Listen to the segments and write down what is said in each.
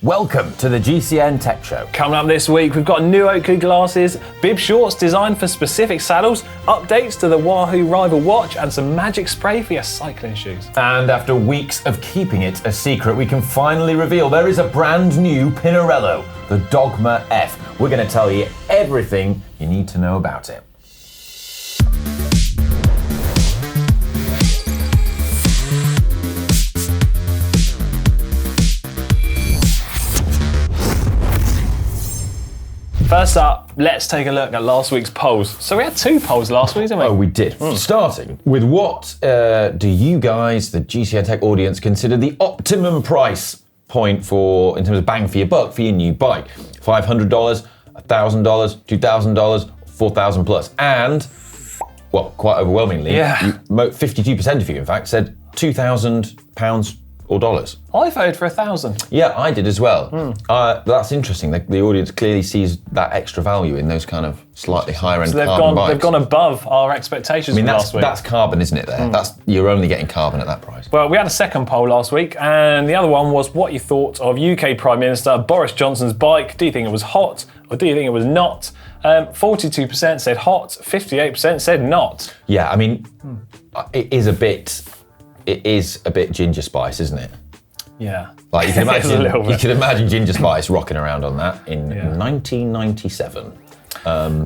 Welcome to the GCN Tech Show. Coming up this week, we've got new Oakley glasses, bib shorts designed for specific saddles, updates to the Wahoo Rival watch, and some magic spray for your cycling shoes. And after weeks of keeping it a secret, we can finally reveal there is a brand new Pinarello, the Dogma F. We're going to tell you everything you need to know about it. First up, let's take a look at last week's polls. So we had 2 polls last week, didn't we? Oh, we did. Starting with what do you guys, the GCN Tech audience, consider the optimum price point for, in terms of bang for your buck, for your new bike? $500, $1,000, $2,000, $4,000 plus. And, well, quite overwhelmingly, 52% of you, in fact, said £2,000 or dollars. I voted for 1,000. Yeah, I did as well. That's interesting. The audience clearly sees that extra value in those kind of slightly higher end carbon bikes. They've gone above our expectations from last week. That's carbon, isn't it? You're only getting carbon at that price. Well, we had a second poll last week, and the other one was what you thought of UK Prime Minister Boris Johnson's bike. Do you think it was hot, or do you think it was not? 42% said hot, 58% said not. Yeah, I mean, it is a bit ginger spice, isn't it? Yeah. Like you can imagine Ginger Spice rocking around on that in 1997.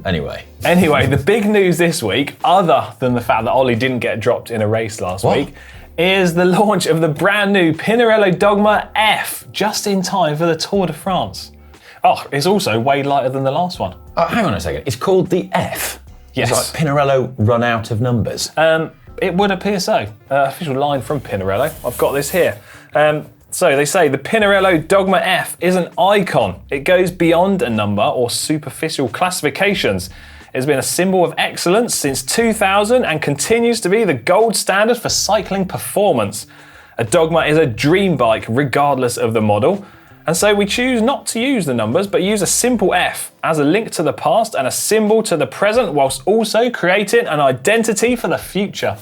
Anyway, the big news this week, other than the fact that Ollie didn't get dropped in a race last week, is the launch of the brand new Pinarello Dogma F, just in time for the Tour de France. Oh, it's also way lighter than the last one. Hang on a second, it's called the F? Yes. It's like Pinarello run out of numbers? It would appear so. Official line from Pinarello. I've got this here. So they say the Pinarello Dogma F is an icon. It goes beyond a number or superficial classifications. It's been a symbol of excellence since 2000 and continues to be the gold standard for cycling performance. A Dogma is a dream bike regardless of the model. And so we choose not to use the numbers, but use a simple F as a link to the past and a symbol to the present, whilst also creating an identity for the future.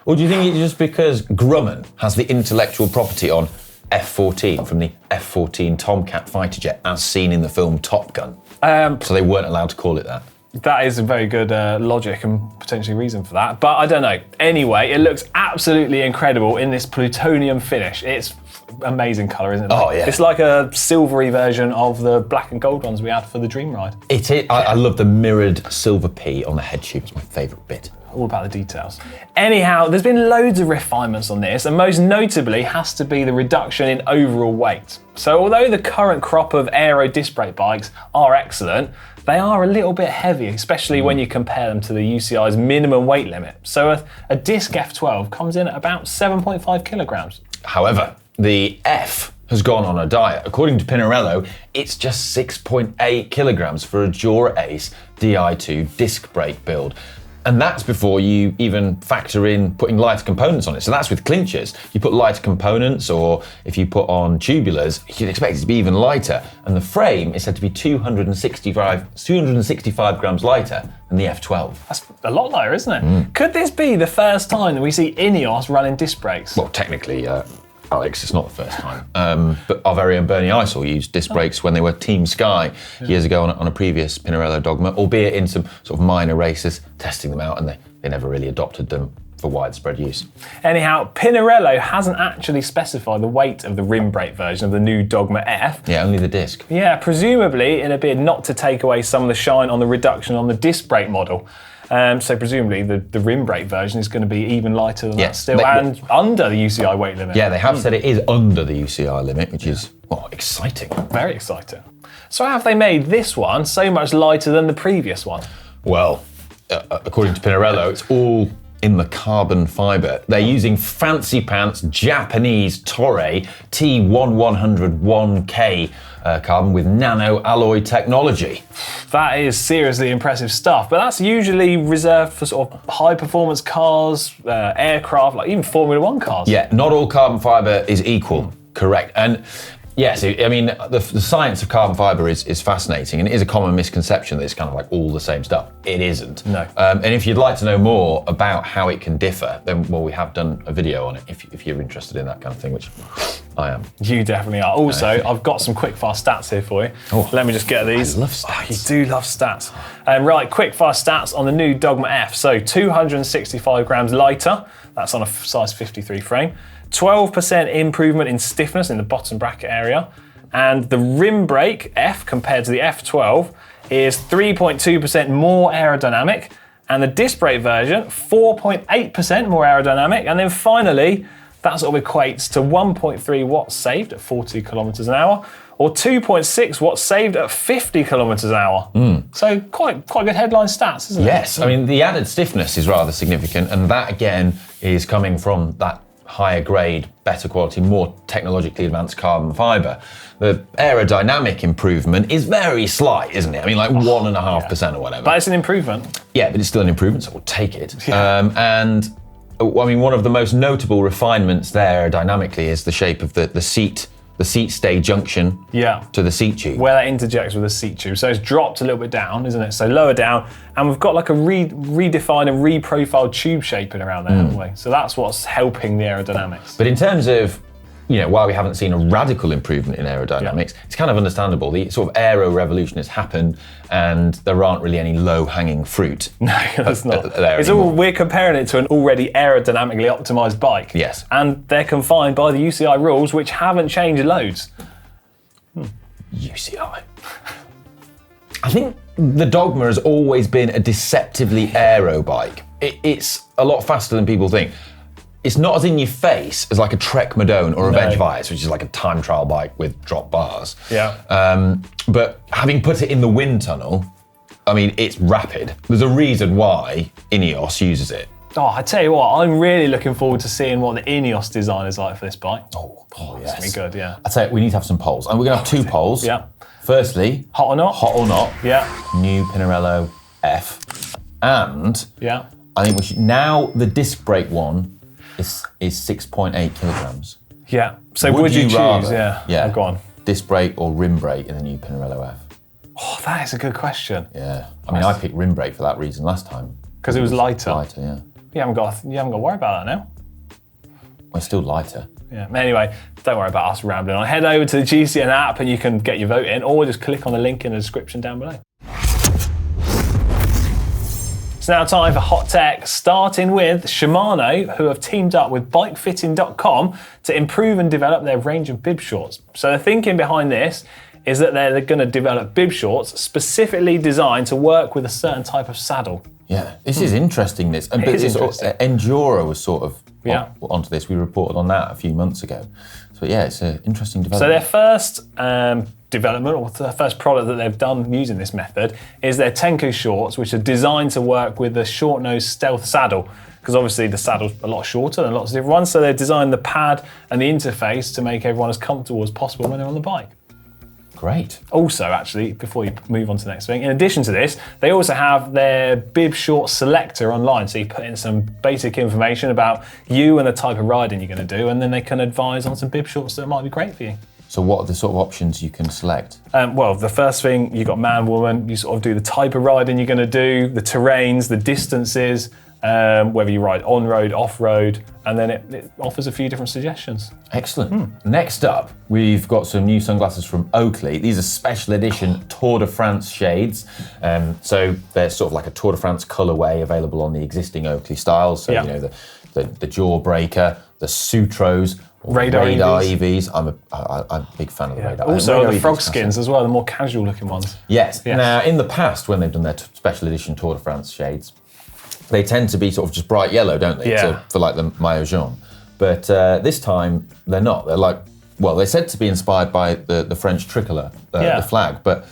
Or do you think it's just because Grumman has the intellectual property on F-14 from the F-14 Tomcat fighter jet as seen in the film Top Gun? So they weren't allowed to call it that. That is a very good logic and potentially reason for that, but I don't know. Anyway, it looks absolutely incredible in this plutonium finish. It's amazing colour, isn't it? Oh, yeah. It's like a silvery version of the black and gold ones we had for the Dream Ride. It is. I love the mirrored silver P on the head tube. It's my favourite bit. All about the details. Anyhow, there's been loads of refinements on this, and most notably has to be the reduction in overall weight. So although the current crop of aero disc brake bikes are excellent, they are a little bit heavy, especially when you compare them to the UCI's minimum weight limit. So a disc F12 comes in at about 7.5 kilograms. However, the F has gone on a diet. According to Pinarello, it's just 6.8 kilograms for a Jura Ace Di2 disc brake build. And that's before you even factor in putting lighter components on it. So that's with clinchers. You put lighter components, or if you put on tubulars, you'd expect it to be even lighter. And the frame is said to be 265 grams lighter than the F12. That's a lot lighter, isn't it? Could this be the first time that we see Ineos running disc brakes? Well, technically, Alex, it's not the first time. But our very own Bernie Eisel used disc brakes when they were Team Sky years ago on a previous Pinarello Dogma, albeit in some sort of minor races, testing them out, and they never really adopted them for widespread use. Anyhow, Pinarello hasn't actually specified the weight of the rim brake version of the new Dogma F. Yeah, only the disc. Yeah, presumably in a bid not to take away some of the shine on the reduction on the disc brake model. So presumably the rim brake version is going to be even lighter than that still, and under the UCI weight limit. Yeah, they have said it is under the UCI limit, which is, exciting. Very exciting. So how have they made this one so much lighter than the previous one? Well, according to Pinarello, it's all in the carbon fibre. They're using fancy pants Japanese Toray T1101K carbon with nano alloy technology. That is seriously impressive stuff, but that's usually reserved for sort of high performance cars, aircraft, like even Formula One cars. Yeah, not all carbon fibre is equal, correct. And yes, I mean, the science of carbon fibre is fascinating, and it is a common misconception that it's kind of like all the same stuff. It isn't. No. And if you'd like to know more about how it can differ, then, well, we have done a video on it if you're interested in that kind of thing, which I am. You definitely are. Also, I've got some quickfire stats here for you. Oh, Let me just get these. I love stats. You do love stats. Right, quickfire stats on the new Dogma F. So 265 grams lighter. That's on a size 53 frame. 12% improvement in stiffness in the bottom bracket area. And the rim brake F compared to the F12 is 3.2% more aerodynamic. And the disc brake version, 4.8% more aerodynamic. And then finally, that sort of equates to 1.3 watts saved at 40 kilometers an hour, or 2.6 watts saved at 50 kilometers an hour. So quite good headline stats, isn't it? Yes, I mean, the added stiffness is rather significant, and that again is coming from that higher grade, better quality, more technologically advanced carbon fibre. The aerodynamic improvement is very slight, isn't it? I mean, like 1.5% or whatever. But it's an improvement. Yeah, but it's still an improvement, so we'll take it. And I mean, one of the most notable refinements there aerodynamically is the shape of the seat stay junction to the seat tube. Where that interjects with the seat tube. So it's dropped a little bit down, isn't it? So lower down, and we've got like a redefined and reprofiled tube shaping around there, haven't we? So that's what's helping the aerodynamics. But in terms of, while we haven't seen a radical improvement in aerodynamics, it's kind of understandable. The sort of aero revolution has happened, and there aren't really any low-hanging fruit. No, there's not. We're comparing it to an already aerodynamically optimized bike. Yes. And they're confined by the UCI rules, which haven't changed loads. UCI. I think the Dogma has always been a deceptively aero bike. It's a lot faster than people think. It's not as in your face as like a Trek Madone or a Veg Vice, which is like a time trial bike with drop bars. Yeah. But having put it in the wind tunnel, I mean, it's rapid. There's a reason why Ineos uses it. Oh, I tell you what, I'm really looking forward to seeing what the Ineos design is like for this bike. Oh yes. It's going to be good, yeah. I'd say we need to have some polls. And we're going to have two polls. Yeah. Firstly, hot or not? Hot or not. Yeah. New Pinarello F. And I think we should, now the disc brake one is 6.8 kilograms. Yeah. So would you choose? Rather, Oh, go on. Disc brake or rim brake in the new Pinarello F? Oh, that is a good question. Yeah. I mean, I picked rim brake for that reason last time. Because it was lighter. Lighter, yeah. You haven't got to worry about that now. Well, it's still lighter. Yeah. Anyway, don't worry about us rambling on. Head over to the GCN app and you can get your vote in, or just click on the link in the description down below. It's now time for Hot Tech, starting with Shimano, who have teamed up with bikefitting.com to improve and develop their range of bib shorts. So the thinking behind this is that they're going to develop bib shorts specifically designed to work with a certain type of saddle. Yeah, this is interesting, this. But Enduro was sort of onto this. We reported on that a few months ago. So yeah, it's an interesting development. So their first development, or the first product that they've done using this method, is their Tenku shorts, which are designed to work with the short-nosed stealth saddle. Because obviously the saddle's a lot shorter than lots of different ones, so they've designed the pad and the interface to make everyone as comfortable as possible when they're on the bike. Great. Also, actually, before you move on to the next thing, in addition to this, they also have their bib short selector online. So you put in some basic information about you and the type of riding you're going to do, and then they can advise on some bib shorts that might be great for you. So what are the sort of options you can select? Well, the first thing, you've got man, woman, you sort of do the type of riding you're going to do, the terrains, the distances, whether you ride on-road, off-road, and then it offers a few different suggestions. Excellent. Next up, we've got some new sunglasses from Oakley. These are special edition Tour de France shades. So they're sort of like a Tour de France colourway available on the existing Oakley styles. So, the Jawbreaker, the Sutros, Radar EVs. I'm a big fan of the Radar. Also the frog skins as well, the more casual looking ones. Yes. Now, in the past, when they've done their special edition Tour de France shades, they tend to be sort of just bright yellow, don't they? Yeah. For like the maillot jaune. But this time, they're not. They're like, well, they're said to be inspired by the French tricolour, the flag. But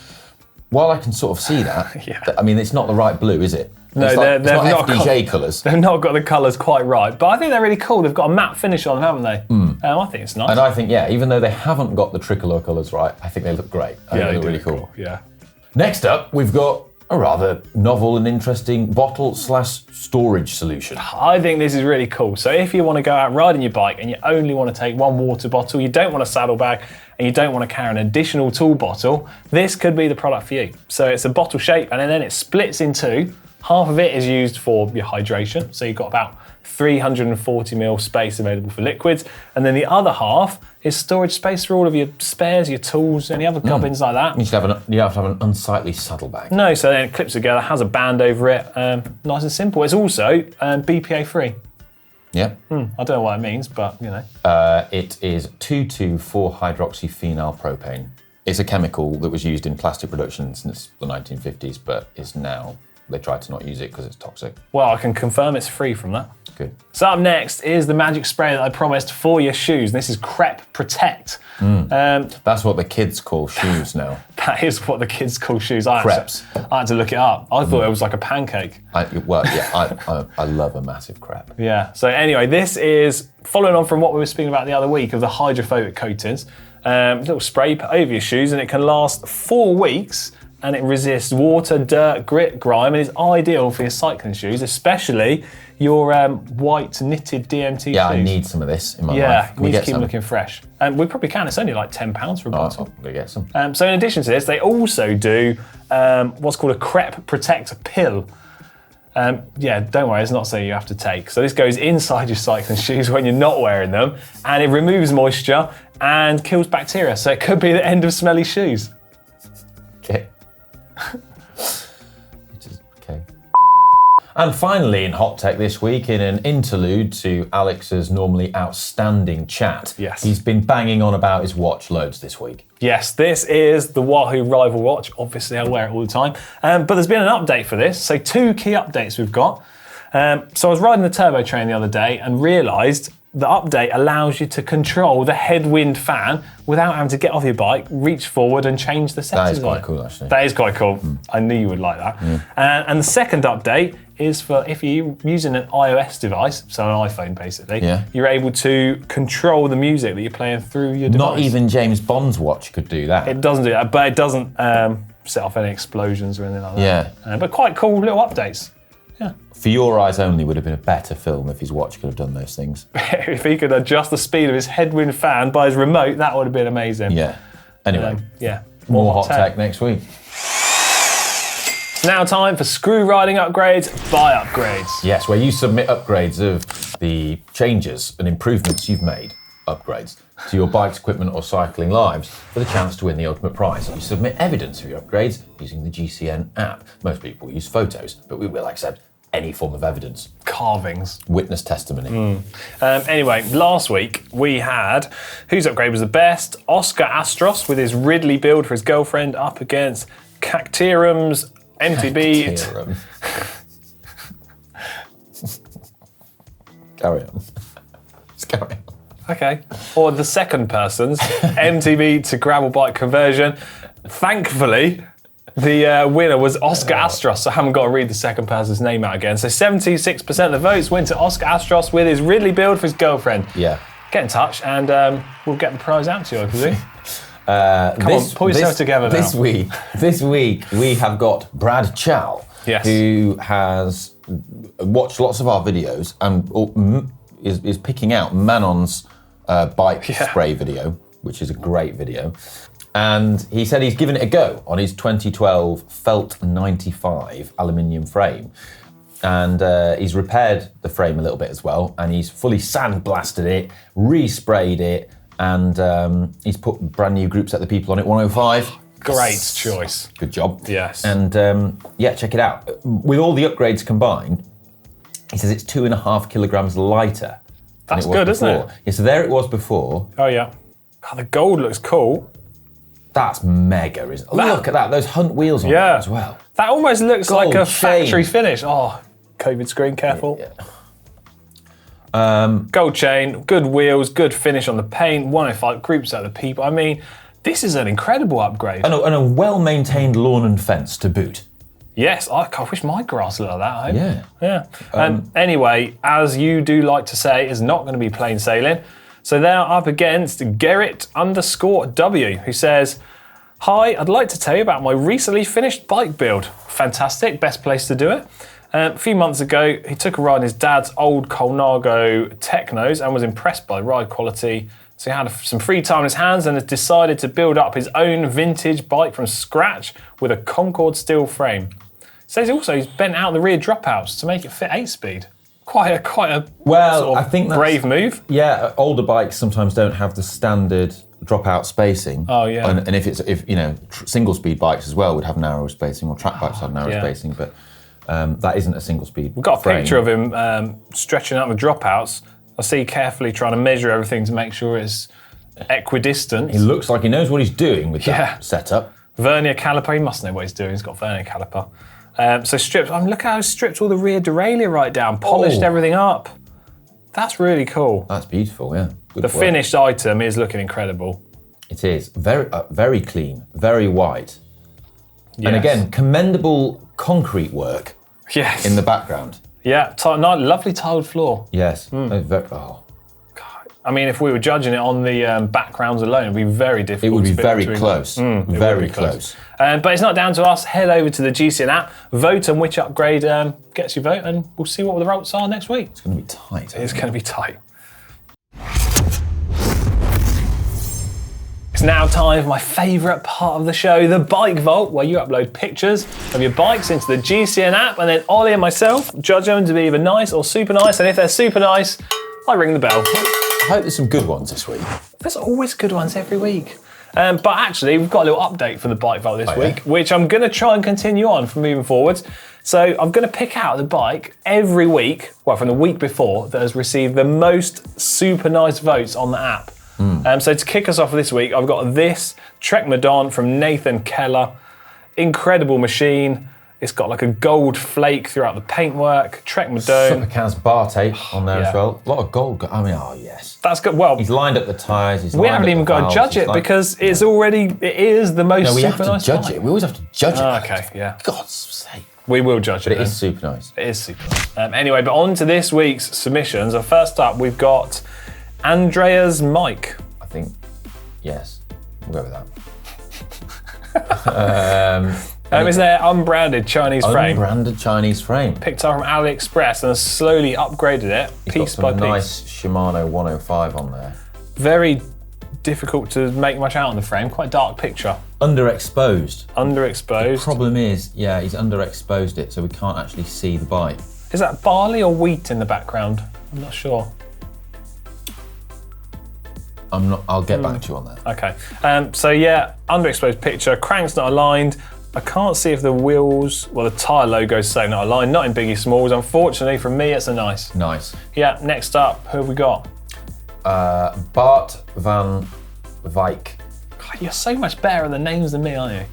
while I can sort of see that, I mean, it's not the right blue, is it? No, it's not FDJ colours. They've not got the colours quite right. But I think they're really cool. They've got a matte finish on them, haven't they? I think it's nice. And I think, even though they haven't got the tricolour colours right, I think they look great. I think they look really cool. Yeah. Next up, we've got a rather novel and interesting bottle/storage solution. I think this is really cool. So if you want to go out riding your bike and you only want to take one water bottle, you don't want a saddlebag, and you don't want to carry an additional tool bottle, this could be the product for you. So it's a bottle shape, and then it splits in two, Half of it is used for your hydration, so you've got about 340 ml space available for liquids, and then the other half is storage space for all of your spares, your tools, any other gubbins like that. You have to have an unsightly saddlebag. No, so then it clips together, has a band over it, nice and simple. It's also BPA free. Yeah. I don't know what it means, but you know. It is 2,2,4-hydroxyphenyl propane. It's a chemical that was used in plastic production since the 1950s, but is now, they try to not use it because it's toxic. Well, I can confirm it's free from that. Good. So up next is the magic spray that I promised for your shoes. This is Crep Protect. That's what the kids call shoes now. That is what the kids call shoes. Crepes. I had to look it up. I thought it was like a pancake. I love a massive crepe. Yeah. So anyway, this is following on from what we were speaking about the other week of the hydrophobic coatings. Little spray over your shoes, and it can last 4 weeks. And it resists water, dirt, grit, grime, and is ideal for your cycling shoes, especially your white knitted DMT shoes. Yeah, I need some of this in my life. Yeah, Can you we need to get keep some? looking fresh. And we probably can. It's only like £10 for a bottle. We get some. So in addition to this, they also do what's called a Crep Protect pill. Yeah, don't worry, it's not something you have to take. So this goes inside your cycling shoes when you're not wearing them, and it removes moisture and kills bacteria. So it could be the end of smelly shoes. Okay. Okay. And finally, in Hot Tech this week, in an interlude to Alex's normally outstanding chat, Yes. he's been banging on about his watch loads this week. Yes, this is the Wahoo Rival watch. Obviously, I wear it all the time. But there's been an update for this. So 2 key updates we've got. So I was riding the turbo train the other day and realised the update allows you to control the headwind fan without having to get off your bike, reach forward and change the settings. That is quite cool, actually. That is quite cool. I knew you would like that. And the second update is for if you're using an iOS device, so an iPhone basically, you're able to control the music that you're playing through your device. Not even James Bond's watch could do that. It doesn't do that, but it doesn't set off any explosions or anything like that. Yeah. But quite cool little updates. Yeah. For Your Eyes Only would have been a better film if his watch could have done those things. If he could adjust the speed of his headwind fan by his remote, that would have been amazing. Yeah. Anyway, Yeah. more Hot Tech next week. It's now time for screw riding upgrades by upgrades. Yes, where you submit upgrades of the changes and improvements you've made, upgrades, to your bike's equipment or cycling lives for the chance to win the ultimate prize. You submit evidence of your upgrades using the GCN app. Most people use photos, but we will accept any form of evidence. Carvings. Witness testimony. Anyway, last week we had whose upgrade was the best? Oscar Astros with his Ridley build for his girlfriend up against Cacterum's MTB. Cacterum. Carry on. Just carry on. Okay. Or the second person's MTB to gravel bike conversion. Thankfully, the winner was Oscar Astros, so I haven't got to read the second person's name out again. So 76% of the votes went to Oscar Astros with his Ridley build for his girlfriend. Yeah. Get in touch and we'll get the prize out to you, I presume. Come on, pull yourself together now. This week we have got Brad Chow, Yes. who has watched lots of our videos and is picking out Manon's bike spray video, which is a great video. And he said he's given it a go on his 2012 Felt 95 aluminium frame. And he's repaired the frame a little bit as well. And he's fully sandblasted it, resprayed it, and he's put brand new group set the people on it, 105. Great choice. Good job. Yes. And yeah, check it out. With all the upgrades combined, he says it's 2.5 kilograms lighter. That's good, isn't it? Yeah, so there it was before. Oh, yeah. God, the gold looks cool. That's mega, isn't it? Look at that, those Hunt wheels on there as well. That almost looks Gold like a chain. factory finish. Oh, COVID screen, careful. Yeah. Gold chain, good wheels, good finish on the paint, 105 groups out of the people. I mean, this is an incredible upgrade. And a well-maintained lawn and fence to boot. Yes, I wish my grass looked like that, I hope. Yeah. Anyway, as you do like to say, it's not going to be plain sailing. So they're up against Gerrit_W, who says, "Hi, I'd like to tell you about my recently finished bike build. Fantastic, best place to do it. A few months ago, he took a ride in his dad's old Colnago Technos and was impressed by the ride quality. So he had some free time in his hands and has decided to build up his own vintage bike from scratch with a Concord steel frame. Says also he's bent out the rear dropouts to make it fit 8-speed. Quite a I think that's, brave move. Yeah, older bikes sometimes don't have the standard dropout spacing. Oh yeah. And if single speed bikes as well would have narrower spacing, or track bikes have narrower spacing, but that isn't a single speed. We've got a frame. picture of him stretching out the dropouts. I see carefully trying to measure everything to make sure it's equidistant. He looks like he knows what he's doing with that setup. Vernier caliper, he must know what he's doing. He's got vernier caliper. So stripped, look how he's stripped all the rear derailleur right down, polished everything up. That's really cool. That's beautiful, yeah. Good The work. finished item is looking incredible. It is. Very clean, very white. Yes. And again, commendable concrete work Yes. in the background. Yeah, lovely tiled floor. Yes. I mean, if we were judging it on the backgrounds alone, it would be very difficult. It would be to fit very between close. them. Very close. But it's not down to us. Head over to the GCN app, vote on which upgrade gets your vote, and we'll see what the results are next week. It's going to be tight. It's going to be tight. It's now time for my favourite part of the show, the Bike Vault, where you upload pictures of your bikes into the GCN app, and then Ollie and myself judge them to be either nice or super nice, and if they're super nice, I ring the bell. I hope there's some good ones this week. There's always good ones every week. But actually, we've got a little update for the Bike Vault this week, which I'm going to try and continue on from moving forwards. So I'm going to pick out the bike every week, well, from the week before, that has received the most super nice votes on the app. So to kick us off this week, I've got this Trek Madon from Nathan Keller. Incredible machine. It's got like a gold flake throughout the paintwork. Trek Madon. Supercars bar tape on there as well. A lot of gold. Yes. That's good. Well, he's lined up the tyres. We haven't even got to judge it because it is the most. No, we have super to nice judge bike. it. We always have to judge it. Okay, yeah. God's sake. We will judge it. But it is super nice. It is super nice. Anyway, but on to this week's submissions. And first up, we've got Andrea's Mike. I think, yes, we'll go with that. Is their unbranded Chinese frame. Unbranded Chinese frame. Picked up from AliExpress and has slowly upgraded it piece by piece. Nice Shimano 105 on there. Very difficult to make much out on the frame. Quite dark picture. Underexposed. Underexposed. The problem is, he's underexposed it, so we can't actually see the bike. Is that barley or wheat in the background? I'm not sure. I'll get back to you on that. Okay. Underexposed picture. Crank's not aligned. I can't see if the wheels, the tyre logo's saying not aligned, not in Biggie Smalls. Unfortunately, from me, it's a nice. Nice. Yeah, next up, who have we got? Bart van Wyk. God, you're so much better at the names than me, aren't you?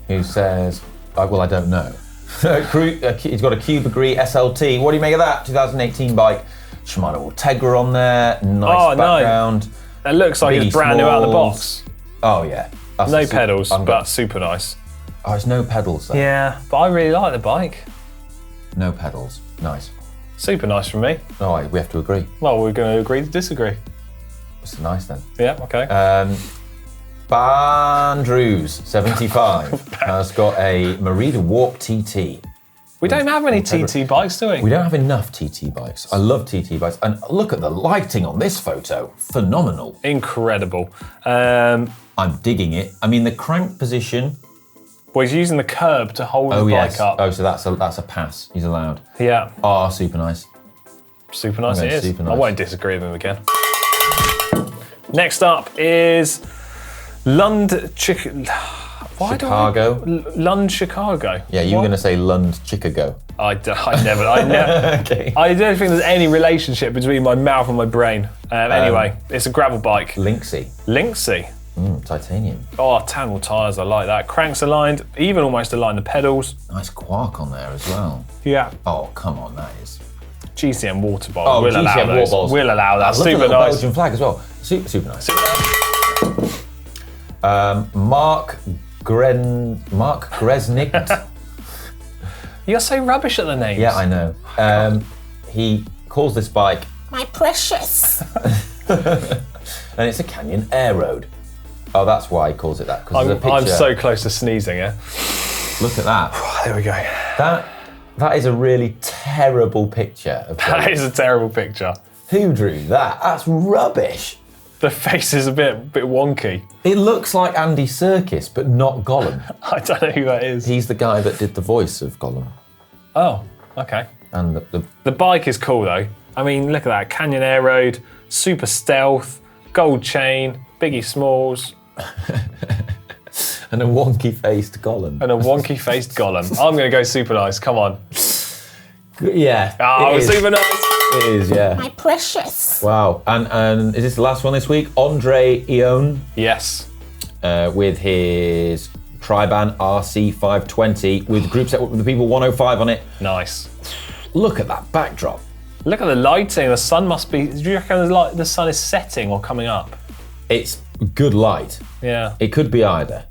Who says, I don't know. He's got a Cubigree SLT. What do you make of that? 2018 bike. Shimano Ultegra on there. Nice background. No. It looks like it's brand new out of the box. Oh, yeah. No pedals, but super nice. Oh, it's no pedals though. Yeah, but I really like the bike. No pedals. Nice. Super nice from me. All right, we have to agree. Well, we're going to agree to disagree. It's nice then. Yeah, okay. Bandrews, 75, has got a Merida Warp TT. We don't have any TT bikes, do we? We don't have enough TT bikes. I love TT bikes. And look at the lighting on this photo. Phenomenal. Incredible. I'm digging it. I mean, the crank position. Well, he's using the curb to hold the bike up. Oh, so that's a pass. He's allowed. Yeah. Oh, super nice. Super nice it is. Super nice. I won't disagree with him again. Next up is Chicago. Lund Chicago. Yeah, you were going to say Lund Chicago. I never. Okay. I don't think there's any relationship between my mouth and my brain. Anyway, it's a gravel bike. Lynxy. Titanium. Oh, Tanwell tyres, I like that. Cranks aligned, even almost aligned the pedals. Nice quark on there as well. Yeah. Oh, come on, that is. GCN water bowl. Oh, we'll GCN allow those. water bowls. We'll allow that. Look at Super the nice. Belgian flag as well. Super nice. Mark Gresnick. You're so rubbish at the names. Yeah, I know. He calls this bike my precious. and it's a Canyon Air Road. Oh, that's why he calls it that. Because there's a picture. I'm so close to sneezing, yeah. Look at that. There we go. That is a really terrible picture of That is a terrible picture. Who drew that? That's rubbish. The face is a bit wonky. It looks like Andy Serkis, but not Gollum. I don't know who that is. He's the guy that did the voice of Gollum. Oh, okay. And The bike is cool though. I mean, look at that. Canyon Air Road, super stealth, gold chain, Biggie Smalls. And a wonky-faced Gollum. And a wonky-faced Gollum. I'm going to go super nice. Come on. Yeah. Oh, super nice. It is, yeah. My precious. Wow. And is this the last one this week? Andre Ione Yes. with his Triban RC520 with group set with the people 105 on it. Nice. Look at that backdrop. Look at the lighting. The sun must be... Do you reckon the sun is setting or coming up? It's good light. Yeah. It could be either.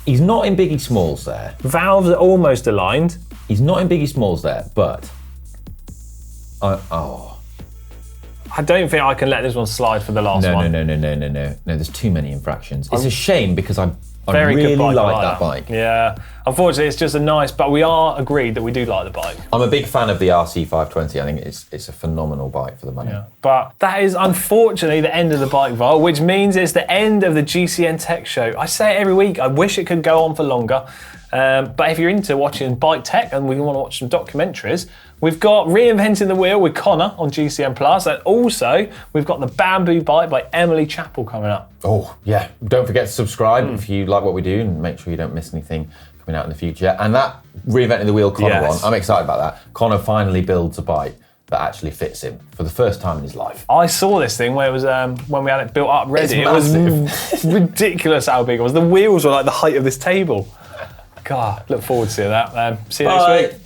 He's not in Biggie Smalls there. Valves are almost aligned. He's not in Biggie Smalls there, but... I don't think I can let this one slide for the last one. No, there's too many infractions. It's a shame because I Very really good bike. like that bike. Yeah. Unfortunately, it's just a nice... But we are agreed that we do like the bike. I'm a big fan of the RC520. I think it's a phenomenal bike for the money. Yeah. But that is unfortunately the end of the bike vol, which means it's the end of the GCN Tech Show. I say it every week. I wish it could go on for longer. But if you're into watching bike tech and we want to watch some documentaries, we've got Reinventing the Wheel with Connor on GCN Plus, and also we've got the Bamboo Bike by Emily Chappell coming up. Oh, yeah. Don't forget to subscribe if you like what we do, and make sure you don't miss anything coming out in the future. And that Reinventing the Wheel Connor one, I'm excited about that. Connor finally builds a bike that actually fits him for the first time in his life. I saw this thing where it was when we had it built up ready. It's it was ridiculous how big it was. The wheels were like the height of this table. God, look forward to that. See you next week.